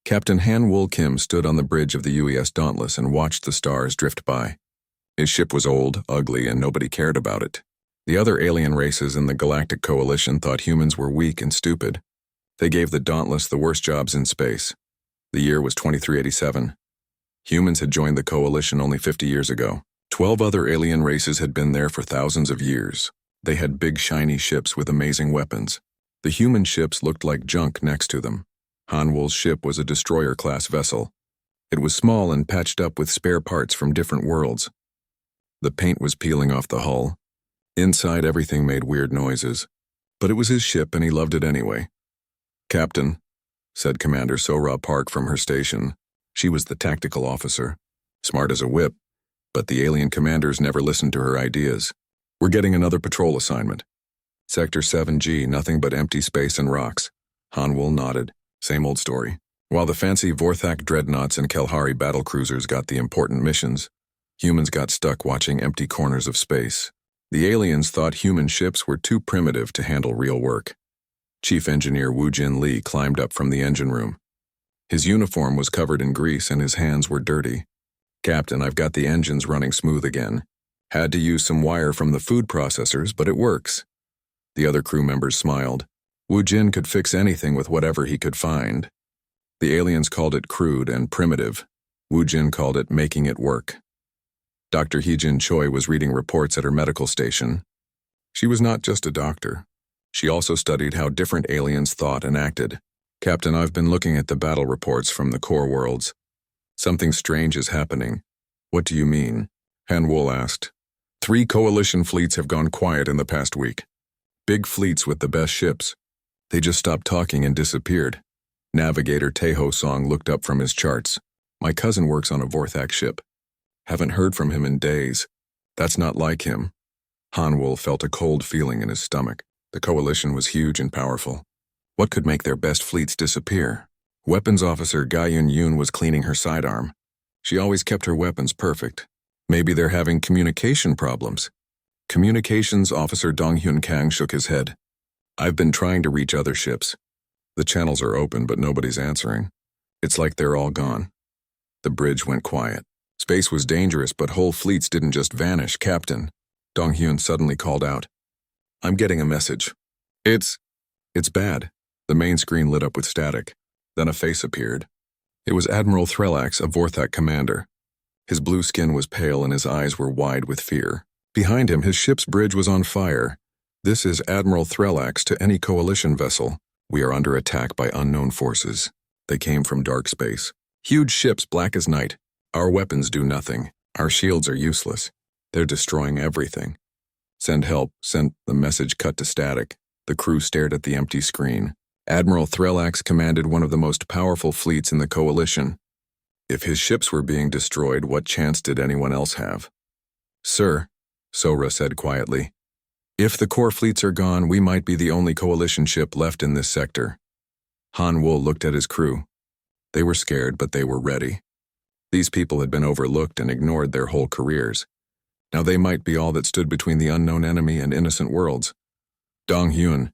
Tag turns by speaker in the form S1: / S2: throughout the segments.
S1: Captain Han Wol Kim stood on the bridge of the UES Dauntless and watched the stars drift by. His ship was old, ugly, and nobody cared about it. The other alien races in the Galactic Coalition thought humans were weak and stupid. They gave the Dauntless the worst jobs in space. The year was 2387. Humans had joined the Coalition only 50 years ago. 12 other alien races had been there for thousands of years. They had big shiny ships with amazing weapons. The human ships looked like junk next to them. Han Wol's ship was a destroyer-class vessel. It was small and patched up with spare parts from different worlds. The paint was peeling off the hull. Inside, everything made weird noises. But it was his ship and he loved it anyway. "Captain," said Commander Sora Park from her station. She was the tactical officer. Smart as a whip, but the alien commanders never listened to her ideas. "We're getting another patrol assignment. Sector 7G, nothing but empty space and rocks." Han Wol nodded. Same old story. While the fancy Vorthak dreadnoughts and Kelhari battlecruisers got the important missions, humans got stuck watching empty corners of space. The aliens thought human ships were too primitive to handle real work. Chief Engineer Wu Jin Lee climbed up from the engine room. His uniform was covered in grease and his hands were dirty. "Captain, I've got the engines running smooth again. Had to use some wire from the food processors, but it works." The other crew members smiled. Wu Jin could fix anything with whatever he could find. The aliens called it crude and primitive. Wu Jin called it making it work. Dr. Heejin Choi was reading reports at her medical station. She was not just a doctor. She also studied how different aliens thought and acted. "Captain, I've been looking at the battle reports from the core worlds. Something strange is happening." "What do you mean?" Han Wol asked. 3 coalition fleets have gone quiet in the past week. Big fleets with the best ships. They just stopped talking and disappeared. Navigator Taeho Song looked up from his charts. "My cousin works on a Vorthak ship. Haven't heard from him in days. That's not like him." Han Wol felt a cold feeling in his stomach. The coalition was huge and powerful. What could make their best fleets disappear? Weapons Officer Ga Yun was cleaning her sidearm. She always kept her weapons perfect. Maybe they're having communication problems. Communications Officer Dong Hyun Kang shook his head. "I've been trying to reach other ships. The channels are open, but nobody's answering. It's like they're all gone." The bridge went quiet. Space was dangerous, but whole fleets didn't just vanish. "Captain," Dong Hyun suddenly called out. "I'm getting a message. It's bad." The main screen lit up with static. Then a face appeared. It was Admiral Threllax, a Vorthak commander. His blue skin was pale and his eyes were wide with fear. Behind him, his ship's bridge was on fire. "This is Admiral Threllax to any coalition vessel. We are under attack by unknown forces. They came from dark space. Huge ships black as night. Our weapons do nothing. Our shields are useless. They're destroying everything. Send help." The message cut to static. The crew stared at the empty screen. Admiral Threllax commanded one of the most powerful fleets in the coalition. If his ships were being destroyed, what chance did anyone else have? "Sir," Sora said quietly, "if the core fleets are gone, we might be the only coalition ship left in this sector." Han Wol looked at his crew. They were scared, but they were ready. These people had been overlooked and ignored their whole careers. Now they might be all that stood between the unknown enemy and innocent worlds. "Dong Hyun,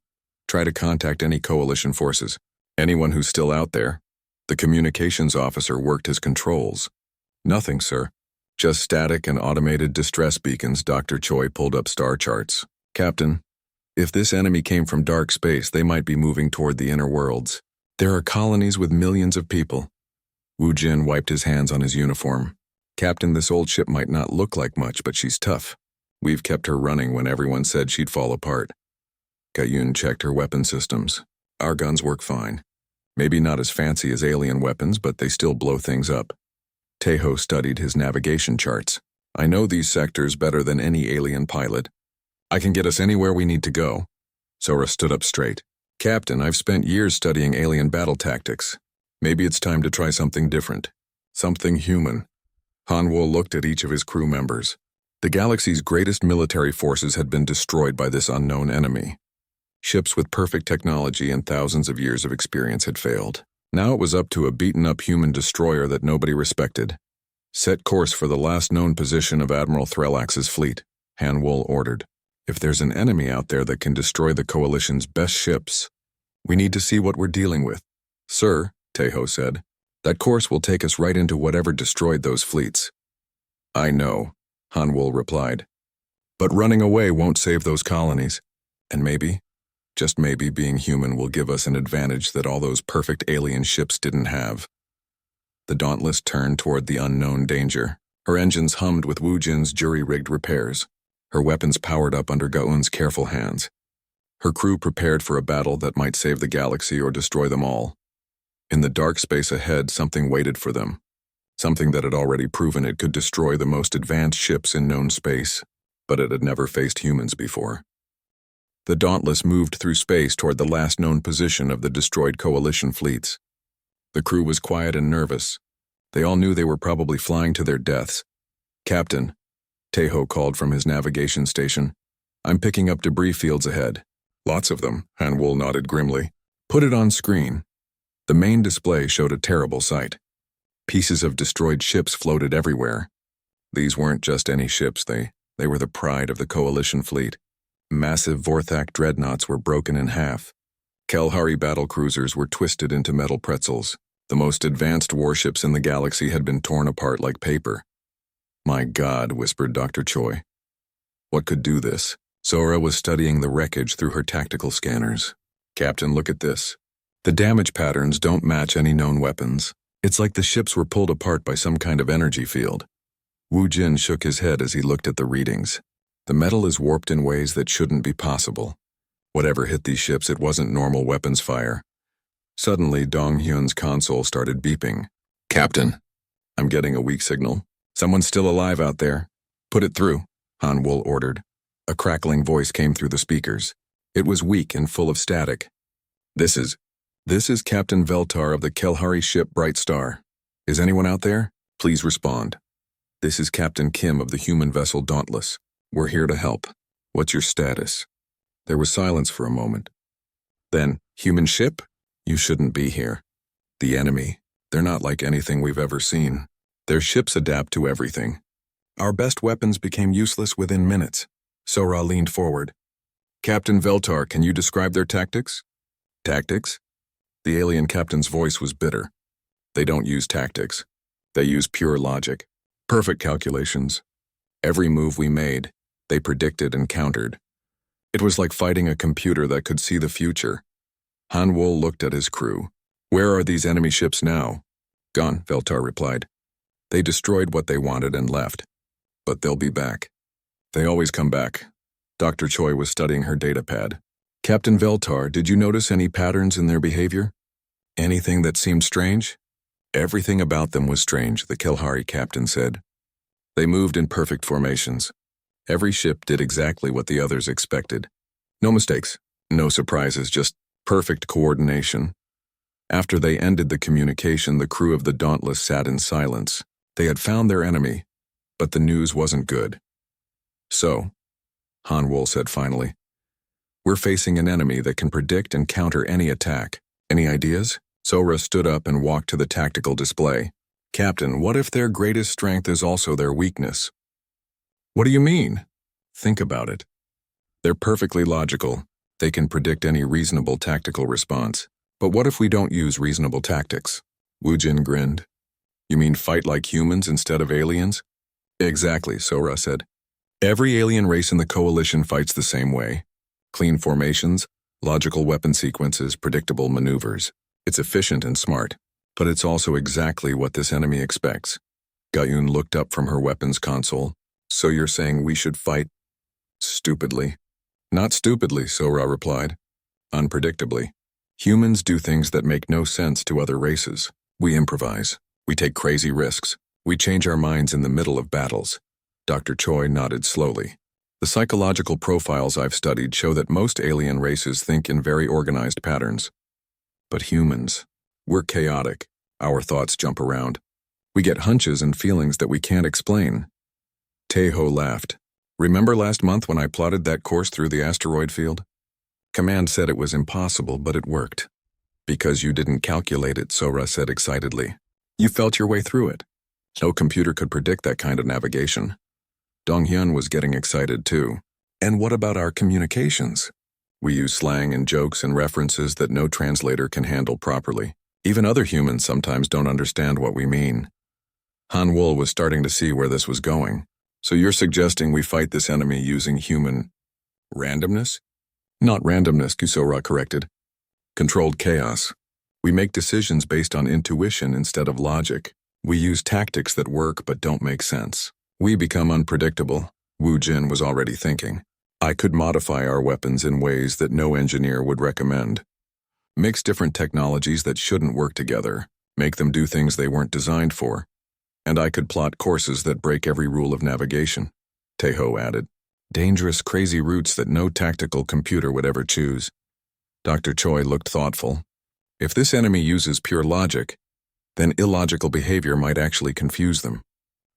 S1: try to contact any coalition forces. Anyone who's still out there." The communications officer worked his controls. "Nothing, sir. Just static and automated distress beacons." Dr. Choi pulled up star charts. "Captain, if this enemy came from dark space, they might be moving toward the inner worlds. There are colonies with millions of people." Wu Jin wiped his hands on his uniform. "Captain, this old ship might not look like much, but she's tough. We've kept her running when everyone said she'd fall apart." Ga-Yun checked her weapon systems. "Our guns work fine. Maybe not as fancy as alien weapons, but they still blow things up." Taeho studied his navigation charts. "I know these sectors better than any alien pilot. I can get us anywhere we need to go." Sora stood up straight. "Captain, I've spent years studying alien battle tactics. Maybe it's time to try something different. Something human." Han Wol looked at each of his crew members. The galaxy's greatest military forces had been destroyed by this unknown enemy. Ships with perfect technology and thousands of years of experience had failed. Now it was up to a beaten-up human destroyer that nobody respected. "Set course for the last known position of Admiral Threllax's fleet," Han Wol ordered. "If there's an enemy out there that can destroy the Coalition's best ships, we need to see what we're dealing with." "Sir," Taeho said, That course will take us right into whatever destroyed those fleets. I know, Hanwol replied. But running away won't save those colonies. And maybe, just maybe, being human will give us an advantage that all those perfect alien ships didn't have. The Dauntless turned toward the unknown danger. Her engines hummed with Wu Jin's jury-rigged repairs. Her weapons powered up under Gaun's careful hands. Her crew prepared for a battle that might save the galaxy or destroy them all. In the dark space ahead, something waited for them. Something that had already proven it could destroy the most advanced ships in known space, but it had never faced humans before. The Dauntless moved through space toward the last known position of the destroyed Coalition fleets. The crew was quiet and nervous. They all knew they were probably flying to their deaths. "Captain," Tejo called from his navigation station, "I'm picking up debris fields ahead." "Lots of them," Hanwol nodded grimly. "Put it on screen." The main display showed a terrible sight. Pieces of destroyed ships floated everywhere. These weren't just any ships, they were the pride of the Coalition fleet. Massive Vorthak dreadnoughts were broken in half. Kelhari battlecruisers were twisted into metal pretzels. The most advanced warships in the galaxy had been torn apart like paper. "My God," whispered Dr. Choi. "What could do this?" Sora was studying the wreckage through her tactical scanners. "Captain, look at this. The damage patterns don't match any known weapons. It's like the ships were pulled apart by some kind of energy field." Wu Jin shook his head as he looked at the readings. "The metal is warped in ways that shouldn't be possible. Whatever hit these ships, it wasn't normal weapons fire." Suddenly, Dong Hyun's console started beeping. "Captain, I'm getting a weak signal. Someone's still alive out there. Put it through," Hanwol ordered. A crackling voice came through the speakers. It was weak and full of static. This is Captain Veltar of the Kelhari ship Bright Star. Is anyone out there? Please respond. This is Captain Kim of the human vessel Dauntless. We're here to help. What's your status?" There was silence for a moment. Then, "Human ship? You shouldn't be here. The enemy, they're not like anything we've ever seen. Their ships adapt to everything. Our best weapons became useless within minutes." Sora leaned forward. "Captain Veltar, can you describe their tactics?" "Tactics?" The alien captain's voice was bitter. "They don't use tactics. They use pure logic. Perfect calculations. Every move we made, they predicted and countered. It was like fighting a computer that could see the future." Hanwol looked at his crew. "Where are these enemy ships now?" "Gone," Veltar replied. "They destroyed what they wanted and left. But they'll be back. They always come back." Dr. Choi was studying her datapad. "Captain Veltar, did you notice any patterns in their behavior? Anything that seemed strange?" "Everything about them was strange," the Kelhari captain said. "They moved in perfect formations. Every ship did exactly what the others expected. No mistakes, no surprises, just perfect coordination." After they ended the communication, the crew of the Dauntless sat in silence. They had found their enemy, but the news wasn't good. "So," Hanwol said finally, "we're facing an enemy that can predict and counter any attack. Any ideas?" Sora stood up and walked to the tactical display. "Captain, what if their greatest strength is also their weakness?" "What do you mean?" "Think about it. They're perfectly logical. They can predict any reasonable tactical response. But what if we don't use reasonable tactics?" Wu Jin grinned. "You mean fight like humans instead of aliens?" "Exactly," Sora said. "Every alien race in the Coalition fights the same way. Clean formations, logical weapon sequences, predictable maneuvers. It's efficient and smart, but it's also exactly what this enemy expects." Gayun looked up from her weapons console. "So you're saying we should fight stupidly?" "Not stupidly," Sora replied. "Unpredictably. Humans do things that make no sense to other races. We improvise. We take crazy risks. We change our minds in the middle of battles." Dr. Choi nodded slowly. "The psychological profiles I've studied show that most alien races think in very organized patterns. But humans, we're chaotic. Our thoughts jump around. We get hunches and feelings that we can't explain." Tejo laughed. "Remember last month when I plotted that course through the asteroid field? Command said it was impossible, but it worked." "Because you didn't calculate it," Sora said excitedly. "You felt your way through it. No computer could predict that kind of navigation." Donghyun was getting excited too. "And what about our communications? We use slang and jokes and references that no translator can handle properly. Even other humans sometimes don't understand what we mean. Han Wol was starting to see where this was going. So you're suggesting we fight this enemy using human randomness? Not randomness, Kusora corrected. Controlled chaos. We make decisions based on intuition instead of logic. We use tactics that work but don't make sense. We become unpredictable. Wu Jin was already thinking. I could modify our weapons in ways that no engineer would recommend. Mix different technologies that shouldn't work together, make them do things they weren't designed for. And I could plot courses that break every rule of navigation, Taeho added. Dangerous, crazy routes that no tactical computer would ever choose. Dr. Choi looked thoughtful. If this enemy uses pure logic, then illogical behavior might actually confuse them.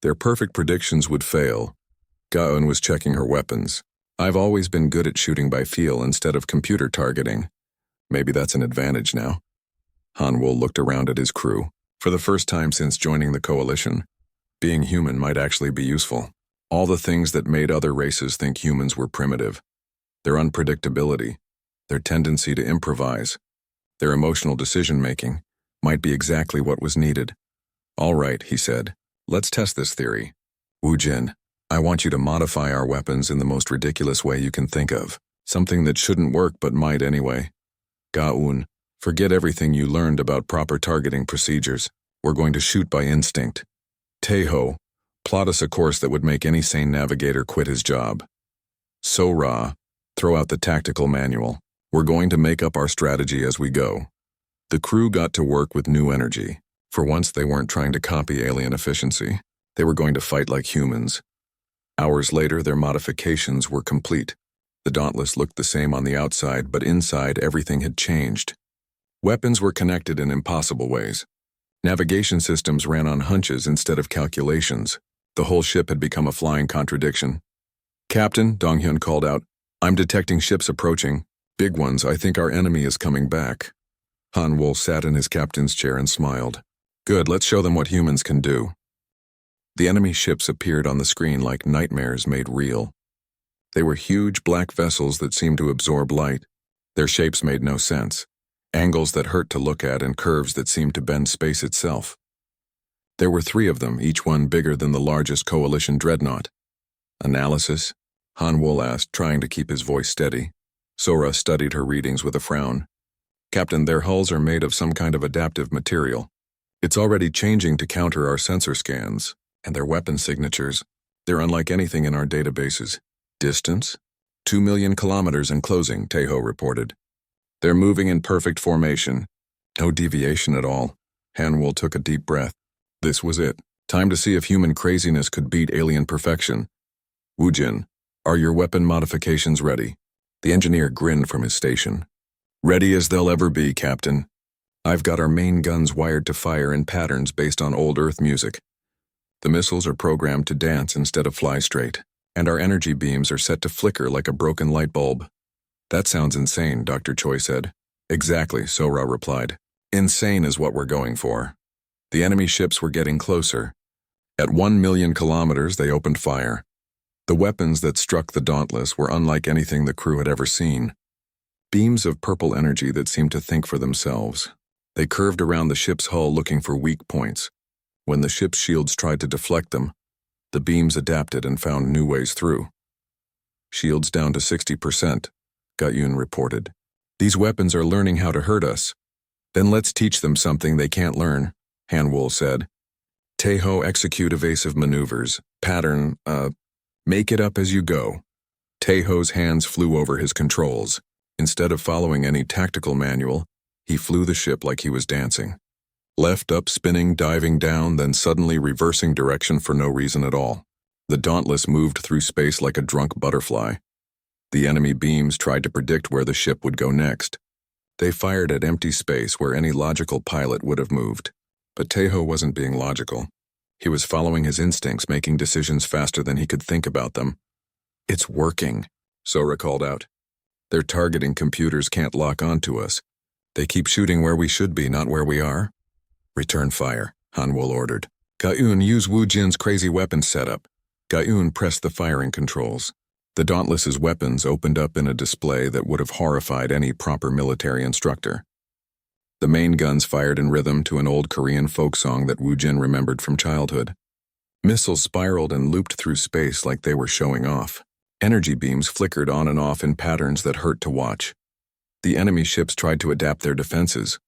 S1: Their perfect predictions would fail. Gaon was checking her weapons. I've always been good at shooting by feel instead of computer targeting. Maybe that's an advantage now. Han Wol looked around at his crew. For the first time since joining the coalition, being human might actually be useful. All the things that made other races think humans were primitive. Their unpredictability, their tendency to improvise, their emotional decision-making might be exactly what was needed. All right, he said. Let's test this theory. Wu Jin, I want you to modify our weapons in the most ridiculous way you can think of. Something that shouldn't work but might anyway. Gaun, forget everything you learned about proper targeting procedures. We're going to shoot by instinct. Taeho, plot us a course that would make any sane navigator quit his job. So-Ra, throw out the tactical manual. We're going to make up our strategy as we go. The crew got to work with new energy. For once, they weren't trying to copy alien efficiency. They were going to fight like humans. Hours later, their modifications were complete. The Dauntless looked the same on the outside, but inside, everything had changed. Weapons were connected in impossible ways. Navigation systems ran on hunches instead of calculations. The whole ship had become a flying contradiction. Captain, Donghyun called out, I'm detecting ships approaching. Big ones, I think our enemy is coming back. Han Wol sat in his captain's chair and smiled. Good, let's show them what humans can do. The enemy ships appeared on the screen like nightmares made real. They were huge black vessels that seemed to absorb light. Their shapes made no sense. Angles that hurt to look at and curves that seemed to bend space itself. There were 3 of them, each one bigger than the largest coalition dreadnought. Analysis? Han Wol asked, trying to keep his voice steady. Sora studied her readings with a frown. Captain, their hulls are made of some kind of adaptive material. It's already changing to counter our sensor scans, and their weapon signatures. They're unlike anything in our databases. Distance? 2 million kilometers and closing, Taeho reported. They're moving in perfect formation. No deviation at all. Han Wol took a deep breath. This was it. Time to see if human craziness could beat alien perfection. Wu Jin, are your weapon modifications ready? The engineer grinned from his station. Ready as they'll ever be, Captain. I've got our main guns wired to fire in patterns based on old Earth music. The missiles are programmed to dance instead of fly straight, and our energy beams are set to flicker like a broken light bulb. That sounds insane, Dr. Choi said. Exactly, Sora replied. Insane is what we're going for. The enemy ships were getting closer. At 1 million kilometers, they opened fire. The weapons that struck the Dauntless were unlike anything the crew had ever seen. Beams of purple energy that seemed to think for themselves. They curved around the ship's hull looking for weak points. When the ship's shields tried to deflect them, the beams adapted and found new ways through. Shields down to 60%, Gayun reported. These weapons are learning how to hurt us. Then let's teach them something they can't learn, Han Wol said. Taeho, execute evasive maneuvers. Pattern, make it up as you go. Taeho's hands flew over his controls. Instead of following any tactical manual, he flew the ship like he was dancing. Left up, spinning, diving down, then suddenly reversing direction for no reason at all. The Dauntless moved through space like a drunk butterfly. The enemy beams tried to predict where the ship would go next. They fired at empty space where any logical pilot would have moved. But Taeho wasn't being logical. He was following his instincts, making decisions faster than he could think about them. It's working, Sora called out. Their targeting computers can't lock onto us. They keep shooting where we should be, not where we are. Return fire, Han Wol ordered. Gayun, use Wu Jin's crazy weapons setup. Gayun pressed the firing controls. The Dauntless's weapons opened up in a display that would have horrified any proper military instructor. The main guns fired in rhythm to an old Korean folk song that Woo-jin remembered from childhood. Missiles spiraled and looped through space like they were showing off. Energy beams flickered on and off in patterns that hurt to watch. The enemy ships tried to adapt their defenses.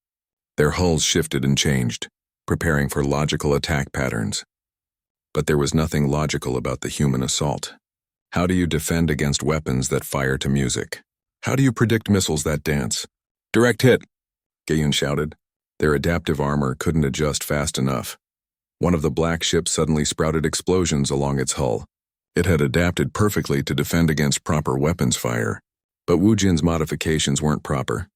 S1: Their hulls shifted and changed, preparing for logical attack patterns. But there was nothing logical about the human assault. How do you defend against weapons that fire to music? How do you predict missiles that dance? Direct hit, Gayun shouted. Their adaptive armor couldn't adjust fast enough. One of the black ships suddenly sprouted explosions along its hull. It had adapted perfectly to defend against proper weapons fire. But Woo-jin's modifications weren't proper.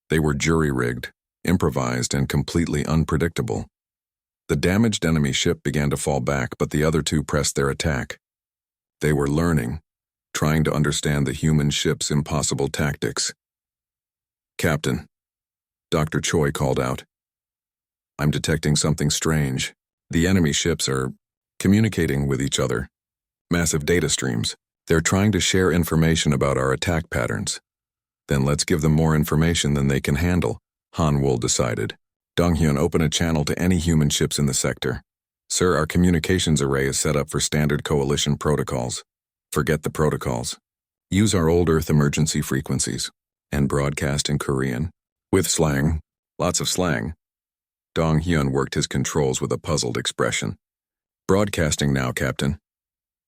S1: They were jury-rigged, improvised, and completely unpredictable. The damaged enemy ship began to fall back, but the other two pressed their attack. They were learning, trying to understand the human ship's impossible tactics. "Captain," Dr. Choi called out. "I'm detecting something strange. The enemy ships are communicating with each other. Massive data streams. They're trying to share information about our attack patterns. Then let's give them more information than they can handle," Han Wool decided. "Donghyun, open a channel to any human ships in the sector. Sir, our communications array is set up for standard coalition protocols. Forget the protocols. Use our old Earth emergency frequencies and broadcast in Korean. With slang. Lots of slang." Donghyun worked his controls with a puzzled expression. "Broadcasting now, Captain.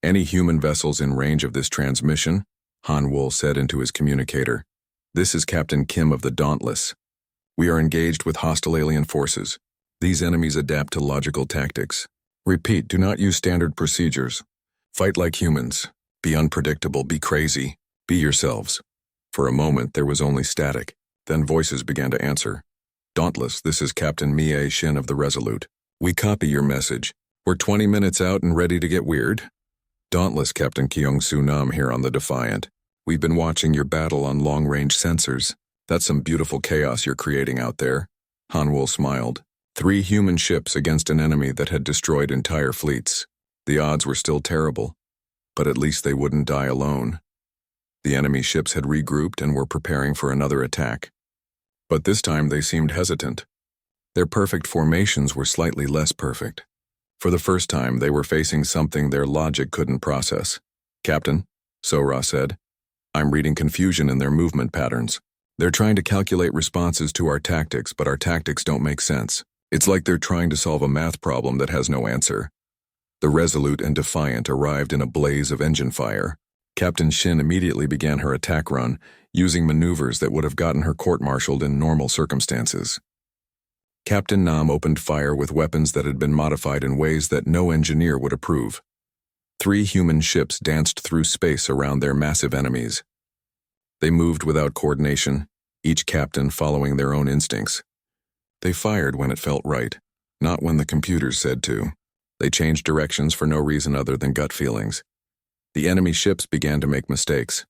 S1: Any human vessels in range of this transmission?" Han Wool said into his communicator. "This is Captain Kim of the Dauntless. We are engaged with hostile alien forces. These enemies adapt to logical tactics. Repeat, do not use standard procedures. Fight like humans. Be unpredictable, be crazy, be yourselves." For a moment there was only static, then voices began to answer. "Dauntless, this is Captain Mie Shin of the Resolute. We copy your message. We're 20 minutes out and ready to get weird." "Dauntless, Captain Kyung-Soo Nam here on the Defiant. We've been watching your battle on long-range sensors. That's some beautiful chaos you're creating out there." Han Wool smiled. 3 human ships against an enemy that had destroyed entire fleets. The odds were still terrible, but at least they wouldn't die alone. The enemy ships had regrouped and were preparing for another attack. But this time they seemed hesitant. Their perfect formations were slightly less perfect. For the first time, they were facing something their logic couldn't process. "Captain," Sora said, "I'm reading confusion in their movement patterns. They're trying to calculate responses to our tactics, but our tactics don't make sense. It's like they're trying to solve a math problem that has no answer." The Resolute and Defiant arrived in a blaze of engine fire. Captain Shin immediately began her attack run, using maneuvers that would have gotten her court-martialed in normal circumstances. Captain Nam opened fire with weapons that had been modified in ways that no engineer would approve. 3 human ships danced through space around their massive enemies. They moved without coordination, each captain following their own instincts. They fired when it felt right, not when the computers said to. They changed directions for no reason other than gut feelings. The enemy ships began to make mistakes.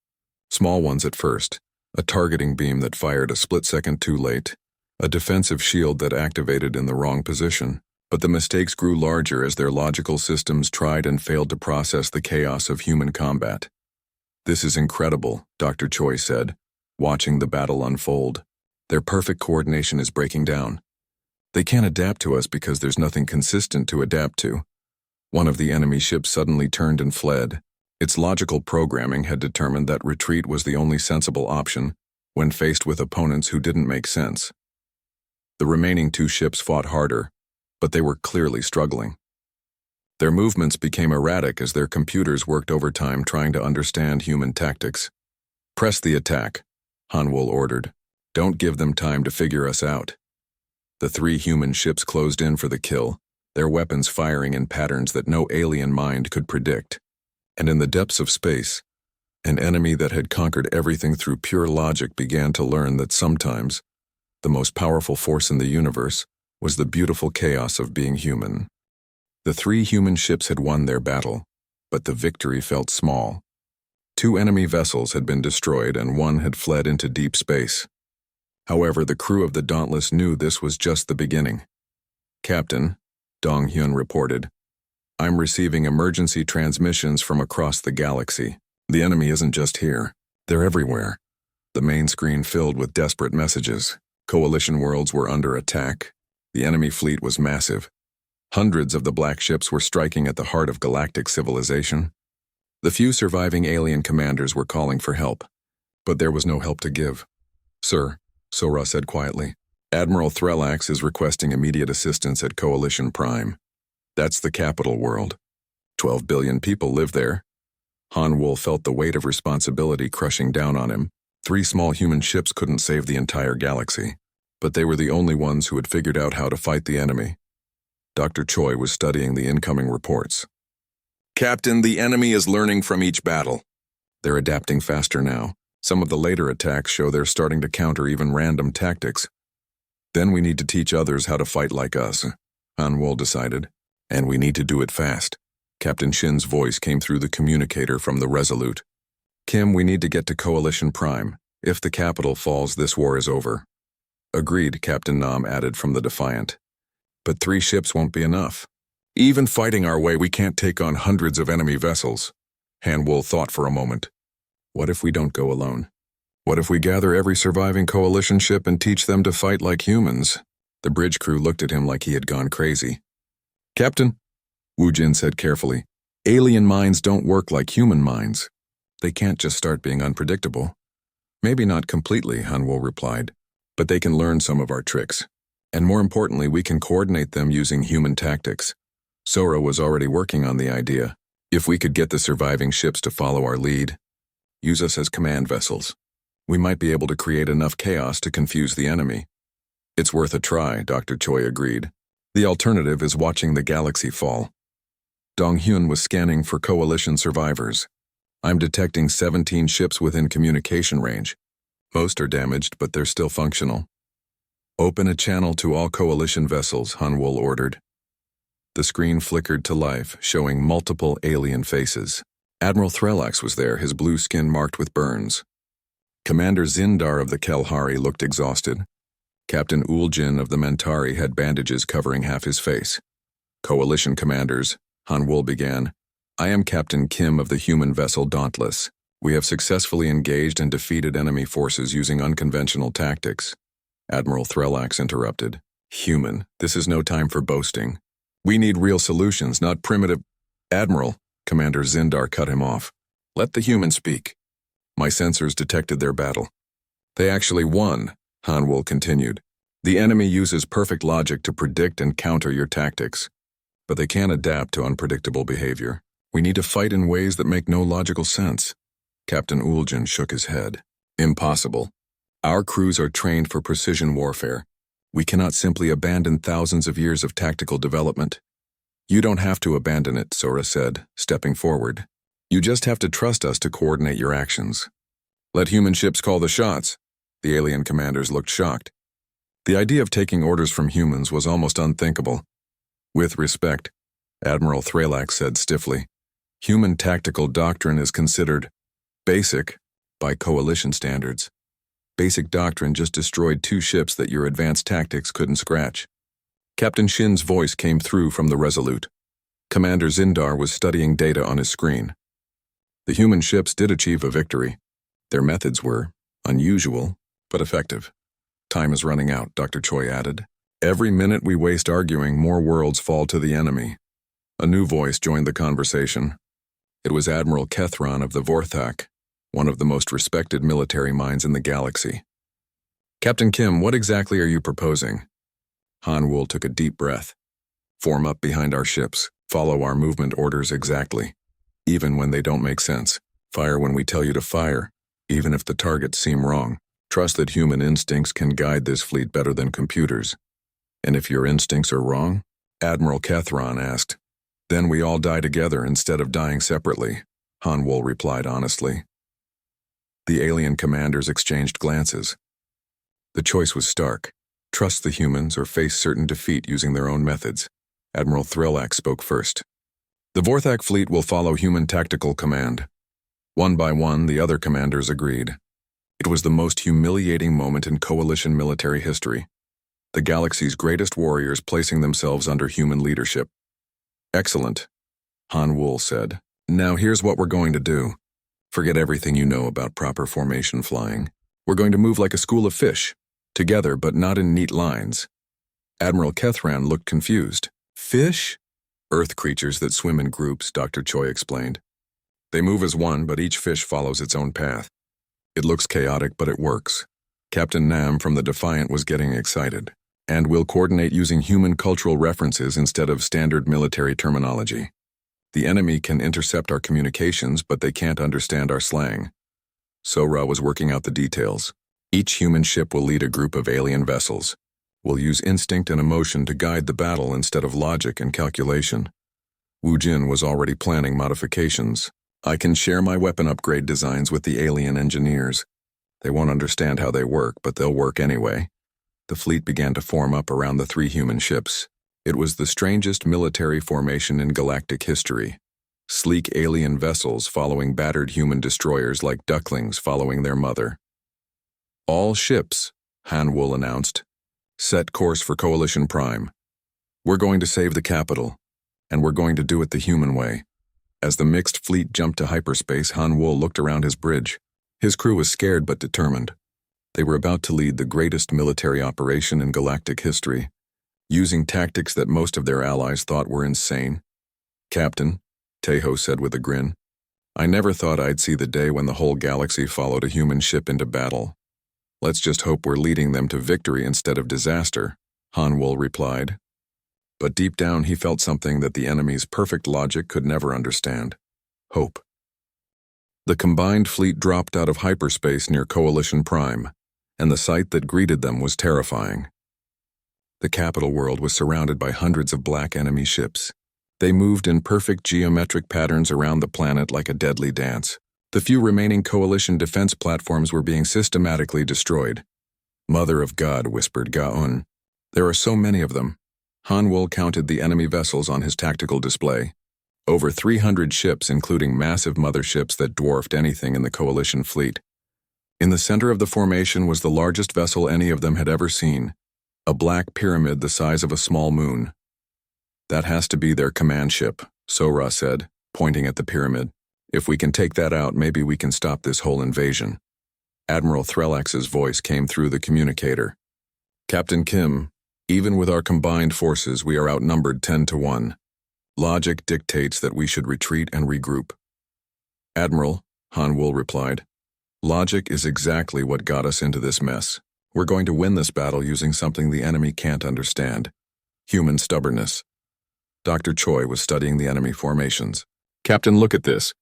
S1: Small ones at first, a targeting beam that fired a split second too late, a defensive shield that activated in the wrong position. But the mistakes grew larger as their logical systems tried and failed to process the chaos of human combat. "This is incredible," Dr. Choi said, watching the battle unfold. "Their perfect coordination is breaking down. They can't adapt to us because there's nothing consistent to adapt to." One of the enemy ships suddenly turned and fled. Its logical programming had determined that retreat was the only sensible option when faced with opponents who didn't make sense. The remaining 2 ships fought harder, but they were clearly struggling. Their movements became erratic as their computers worked overtime trying to understand human tactics. "Press the attack," Han Wool ordered. "Don't give them time to figure us out." The 3 human ships closed in for the kill, their weapons firing in patterns that no alien mind could predict. And in the depths of space, an enemy that had conquered everything through pure logic began to learn that sometimes the most powerful force in the universe was the beautiful chaos of being human. The 3 human ships had won their battle, but the victory felt small. 2 enemy vessels had been destroyed and 1 had fled into deep space. However, the crew of the Dauntless knew this was just the beginning. "Captain," Dong-hyun reported, "I'm receiving emergency transmissions from across the galaxy. The enemy isn't just here. They're everywhere." The main screen filled with desperate messages. Coalition worlds were under attack. The enemy fleet was massive. Hundreds of the black ships were striking at the heart of galactic civilization. The few surviving alien commanders were calling for help, but there was no help to give. "Sir," Sora said quietly, "Admiral Threllax is requesting immediate assistance at Coalition Prime. That's the capital world. 12 billion people live there." Han Wol felt the weight of responsibility crushing down on him. 3 small human ships couldn't save the entire galaxy, but they were the only ones who had figured out how to fight the enemy. Dr. Choi was studying the incoming reports. "Captain, the enemy is learning from each battle. They're adapting faster now. Some of the later attacks show they're starting to counter even random tactics. Then we need to teach others how to fight like us," Han Wol decided. "And we need to do it fast." Captain Shin's voice came through the communicator from the Resolute. "Kim, we need to get to Coalition Prime. If the capital falls, this war is over." "Agreed," Captain Nam added from the Defiant. "But 3 ships won't be enough. Even fighting our way, we can't take on hundreds of enemy vessels." Han Wol thought for a moment. "What if we don't go alone? What if we gather every surviving Coalition ship and teach them to fight like humans?" The bridge crew looked at him like he had gone crazy. "Captain," Wu Jin said carefully, "alien minds don't work like human minds. They can't just start being unpredictable." "Maybe not completely," Han Wol replied, "but they can learn some of our tricks. And more importantly, we can coordinate them using human tactics." Sora was already working on the idea. If we could get the surviving ships to follow our lead, use us as command vessels, we might be able to create enough chaos to confuse the enemy. "It's worth a try," Dr. Choi agreed. "The alternative is watching the galaxy fall." Dong Hyun was scanning for Coalition survivors. "I'm detecting 17 ships within communication range. Most are damaged, but they're still functional." "Open a channel to all Coalition vessels," Han Wol ordered. The screen flickered to life, showing multiple alien faces. Admiral Threllax was there, his blue skin marked with burns. Commander Zindar of the Kelhari looked exhausted. Captain Uljin of the Mentari had bandages covering half his face. "Coalition commanders," Han Wol began, "I am Captain Kim of the human vessel Dauntless. We have successfully engaged and defeated enemy forces using unconventional tactics." Admiral Threllax interrupted. "Human, this is no time for boasting. We need real solutions, not primitive—" "Admiral," Commander Zindar cut him off. "Let the humans speak. My sensors detected their battle. They actually won," Han Wol continued. "The enemy uses perfect logic to predict and counter your tactics. But they can't adapt to unpredictable behavior. We need to fight in ways that make no logical sense." Captain Uljin shook his head. "Impossible. Our crews are trained for precision warfare. We cannot simply abandon thousands of years of tactical development." "You don't have to abandon it," Sora said, stepping forward. "You just have to trust us to coordinate your actions." "Let human ships call the shots." The alien commanders looked shocked. The idea of taking orders from humans was almost unthinkable. "With respect," Admiral Threllax said stiffly, "human tactical doctrine is considered basic by Coalition standards. Basic doctrine just destroyed 2 ships that your advanced tactics couldn't scratch." Captain Shin's voice came through from the Resolute. Commander Zindar was studying data on his screen. "The human ships did achieve a victory. Their methods were unusual, but effective." "Time is running out," Dr. Choi added. "Every minute we waste arguing, more worlds fall to the enemy." A new voice joined the conversation. It was Admiral Kethron of the Vorthak, one of the most respected military minds in the galaxy. "Captain Kim, what exactly are you proposing?" Han Wol took a deep breath. "Form up behind our ships. Follow our movement orders exactly. Even when they don't make sense. Fire when we tell you to fire, even if the targets seem wrong. Trust that human instincts can guide this fleet better than computers." "And if your instincts are wrong?" Admiral Kethron asked. "Then we all die together instead of dying separately," Han Wol replied honestly. The alien commanders exchanged glances. The choice was stark. Trust the humans or face certain defeat using their own methods. Admiral Threllax spoke first. "The Vorthak fleet will follow human tactical command." One by one, the other commanders agreed. It was the most humiliating moment in Coalition military history. The galaxy's greatest warriors placing themselves under human leadership. "Excellent," Han Wol said. "Now here's what we're going to do. Forget everything you know about proper formation flying. We're going to move like a school of fish. together but not in neat lines. Admiral Kethran looked confused. Fish? Earth creatures that swim in groups, Dr. Choi explained. They move as one, but each fish follows its own path. It looks chaotic, but it works. Captain Nam from the Defiant was getting excited. And we'll coordinate using human cultural references instead of standard military terminology. The enemy can intercept our communications, but they can't understand our slang. Sora was working out the details. Each human ship will lead a group of alien vessels. We'll use instinct and emotion to guide the battle instead of logic and calculation. Wu Jin was already planning modifications. I can share my weapon upgrade designs with the alien engineers. They won't understand how they work, but they'll work anyway. The fleet began to form up around the 3 human ships. It was the strangest military formation in galactic history. Sleek alien vessels following battered human destroyers like ducklings following their mother. All ships, Han Wul announced, set course for Coalition Prime. We're going to save the capital, and we're going to do it the human way. As the mixed fleet jumped to hyperspace, Han Wul looked around his bridge. His crew was scared but determined. They were about to lead the greatest military operation in galactic history, using tactics that most of their allies thought were insane. Captain, Tejo said with a grin, I never thought I'd see the day when the whole galaxy followed a human ship into battle. Let's just hope we're leading them to victory instead of disaster, Han Wul replied. But deep down he felt something that the enemy's perfect logic could never understand. Hope. The combined fleet dropped out of hyperspace near Coalition Prime, and the sight that greeted them was terrifying. The capital world was surrounded by hundreds of black enemy ships. They moved in perfect geometric patterns around the planet like a deadly dance. The few remaining Coalition defense platforms were being systematically destroyed. Mother of God, whispered Ga-un. There are so many of them. Han Wul counted the enemy vessels on his tactical display. Over 300 ships, including massive motherships that dwarfed anything in the Coalition fleet. In the center of the formation was the largest vessel any of them had ever seen, a black pyramid the size of a small moon. That has to be their command ship, Sora said, pointing at the pyramid. If we can take that out, maybe we can stop this whole invasion. Admiral Threlax's voice came through the communicator. Captain Kim, even with our combined forces, we are outnumbered 10-1. Logic dictates that we should retreat and regroup. Admiral, Han Wul replied, logic is exactly what got us into this mess. We're going to win this battle using something the enemy can't understand. Human stubbornness. Dr. Choi was studying the enemy formations. Captain, look at this.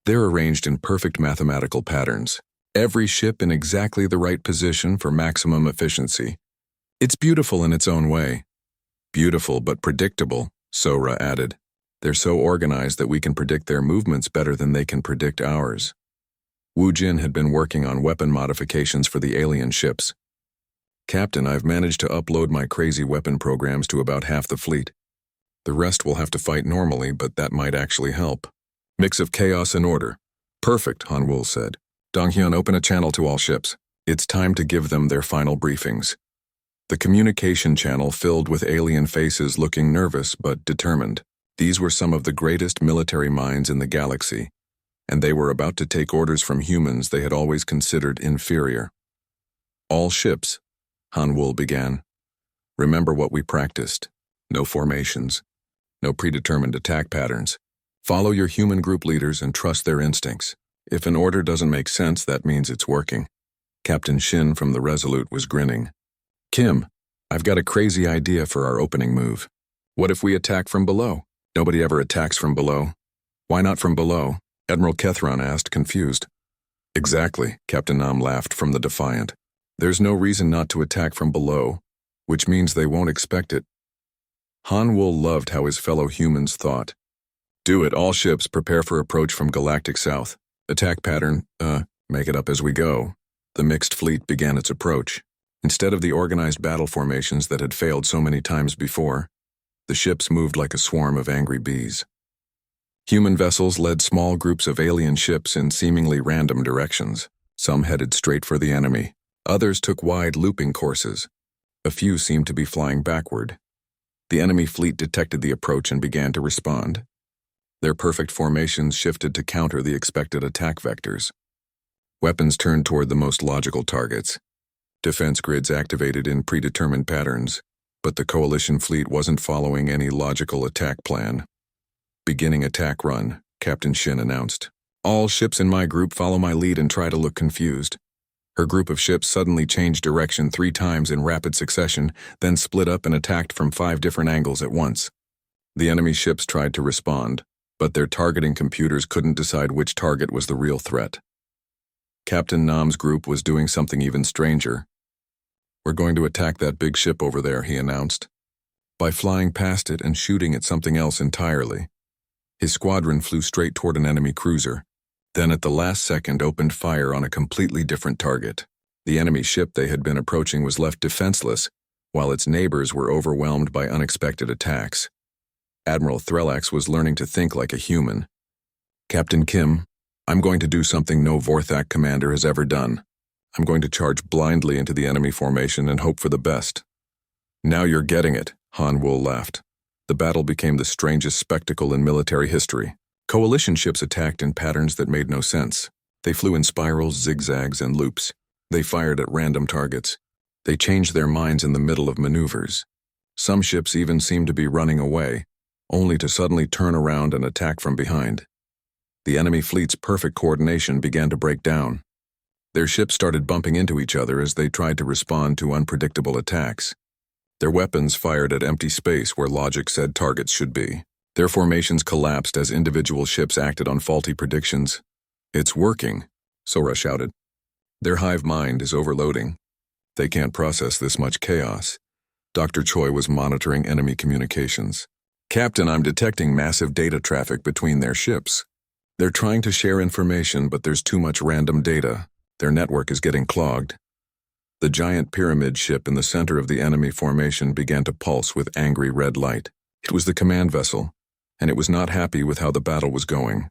S1: They're arranged in perfect mathematical patterns. Every ship in exactly the right position for maximum efficiency. It's beautiful in its own way. Beautiful but predictable, Sora added. They're so organized that we can predict their movements better than they can predict ours. Wu Jin had been working on weapon modifications for the alien ships. Captain, I've managed to upload my crazy weapon programs to about half the fleet. The rest will have to fight normally, but that might actually help. Mix of chaos and order. Perfect, Han Wul said. Donghyun, open a channel to all ships. It's time to give them their final briefings. The communication channel filled with alien faces looking nervous but determined. These were some of the greatest military minds in the galaxy, and they were about to take orders from humans they had always considered inferior. All ships, Han Wul began. Remember what we practiced. No formations. No predetermined attack patterns. Follow your human group leaders and trust their instincts. If an order doesn't make sense, that means it's working. Captain Shin from the Resolute was grinning. Kim, I've got a crazy idea for our opening move. What if we attack from below? Nobody ever attacks from below. Why not from below? Admiral Kethran asked, confused. Exactly, Captain Nam laughed from the Defiant. There's no reason not to attack from below, which means they won't expect it. Han Wul loved how his fellow humans thought. Do it, all ships prepare for approach from galactic south. Attack pattern, make it up as we go. The mixed fleet began its approach. Instead of the organized battle formations that had failed so many times before, the ships moved like a swarm of angry bees. Human vessels led small groups of alien ships in seemingly random directions. Some headed straight for the enemy. Others took wide looping courses. A few seemed to be flying backward. The enemy fleet detected the approach and began to respond. Their perfect formations shifted to counter the expected attack vectors. Weapons turned toward the most logical targets. defense grids activated in predetermined patterns, but the Coalition fleet wasn't following any logical attack plan. Beginning attack run, Captain Shin announced. All ships in my group follow my lead and try to look confused. Her group of ships suddenly changed direction 3 times in rapid succession, then split up and attacked from 5 different angles at once. The enemy ships tried to respond, but their targeting computers couldn't decide which target was the real threat. Captain Nam's group was doing something even stranger. We're going to attack that big ship over there, he announced. By flying past it and shooting at something else entirely. His squadron flew straight toward an enemy cruiser, then at the last second opened fire on a completely different target. The enemy ship they had been approaching was left defenseless, while its neighbors were overwhelmed by unexpected attacks. Admiral Threllax was learning to think like a human. Captain Kim, I'm going to do something no Vorthak commander has ever done. I'm going to charge blindly into the enemy formation and hope for the best. Now you're getting it, Han Wul laughed. The battle became the strangest spectacle in military history. Coalition ships attacked in patterns that made no sense. They flew in spirals, zigzags, and loops. They fired at random targets. They changed their minds in the middle of maneuvers. Some ships even seemed to be running away, only to suddenly turn around and attack from behind. The enemy fleet's perfect coordination began to break down. Their ships started bumping into each other as they tried to respond to unpredictable attacks. Their weapons fired at empty space where logic said targets should be. Their formations collapsed as individual ships acted on faulty predictions. It's working, Sora shouted. Their hive mind is overloading. They can't process this much chaos. Dr. Choi was monitoring enemy communications. Captain, I'm detecting massive data traffic between their ships. They're trying to share information, but there's too much random data. Their network is getting clogged. The giant pyramid ship in the center of the enemy formation began to pulse with angry red light. It was the command vessel, and it was not happy with how the battle was going.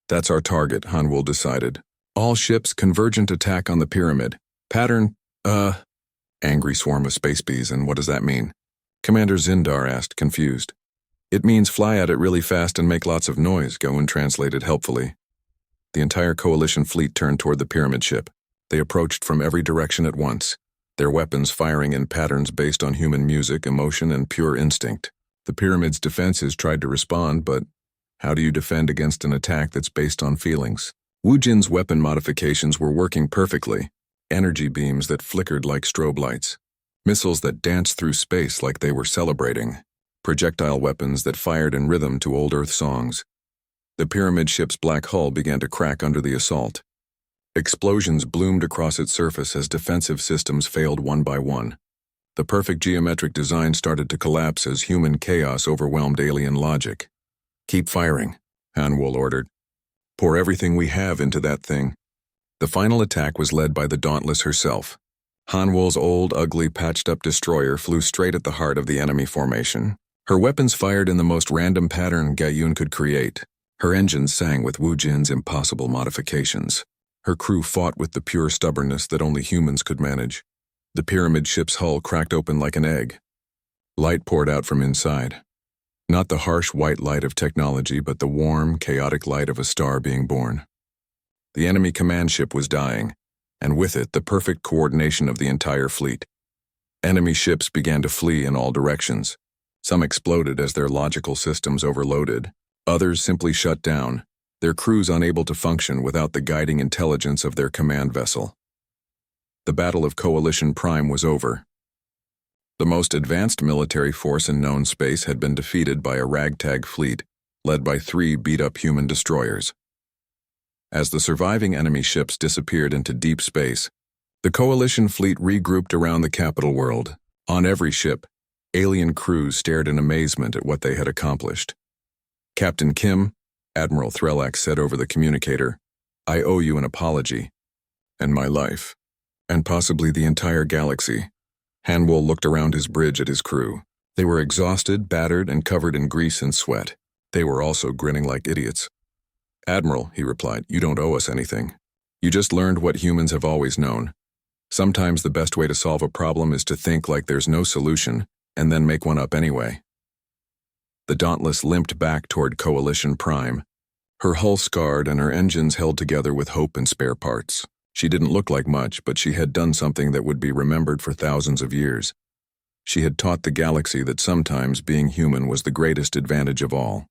S1: That's our target, Han Wul decided. All ships, convergent attack on the pyramid. Pattern, angry swarm of space bees, and what does that mean? Commander Zindar asked, confused. It means fly at it really fast and make lots of noise, Goen translated helpfully. The entire Coalition fleet turned toward the pyramid ship. They approached from every direction at once, their weapons firing in patterns based on human music, emotion, and pure instinct. The pyramid's defenses tried to respond, but how do you defend against an attack that's based on feelings? Wu Jin's weapon modifications were working perfectly. Energy beams that flickered like strobe lights. Missiles that danced through space like they were celebrating. Projectile weapons that fired in rhythm to old Earth songs. The pyramid ship's black hull began to crack under the assault. Explosions bloomed across its surface as defensive systems failed one by one. The perfect geometric design started to collapse as human chaos overwhelmed alien logic. Keep firing, Han Wul ordered. Pour everything we have into that thing. The final attack was led by the Dauntless herself. Han Wul's old, ugly, patched-up destroyer flew straight at the heart of the enemy formation. Her weapons fired in the most random pattern Gayun could create. Her engines sang with Wu Jin's impossible modifications. Her crew fought with the pure stubbornness that only humans could manage. The pyramid ship's hull cracked open like an egg. Light poured out from inside. Not the harsh white light of technology, but the warm, chaotic light of a star being born. The enemy command ship was dying, and with it the perfect coordination of the entire fleet. Enemy ships began to flee in all directions. Some exploded as their logical systems overloaded. Others simply shut down, their crews unable to function without the guiding intelligence of their command vessel. The Battle of Coalition Prime was over. The most advanced military force in known space had been defeated by a ragtag fleet, led by 3 beat-up human destroyers. As the surviving enemy ships disappeared into deep space, the Coalition fleet regrouped around the capital world. On every ship, alien crews stared in amazement at what they had accomplished. Captain Kim, Admiral Threllax said over the communicator, I owe you an apology. And my life. And possibly the entire galaxy. Han Wul looked around his bridge at his crew. They were exhausted, battered, and covered in grease and sweat. They were also grinning like idiots. Admiral, he replied, you don't owe us anything. You just learned what humans have always known. Sometimes the best way to solve a problem is to think like there's no solution, and then make one up anyway. The Dauntless limped back toward Coalition Prime, her hull scarred and her engines held together with hope and spare parts. She didn't look like much, but she had done something that would be remembered for thousands of years. She had taught the galaxy that sometimes being human was the greatest advantage of all.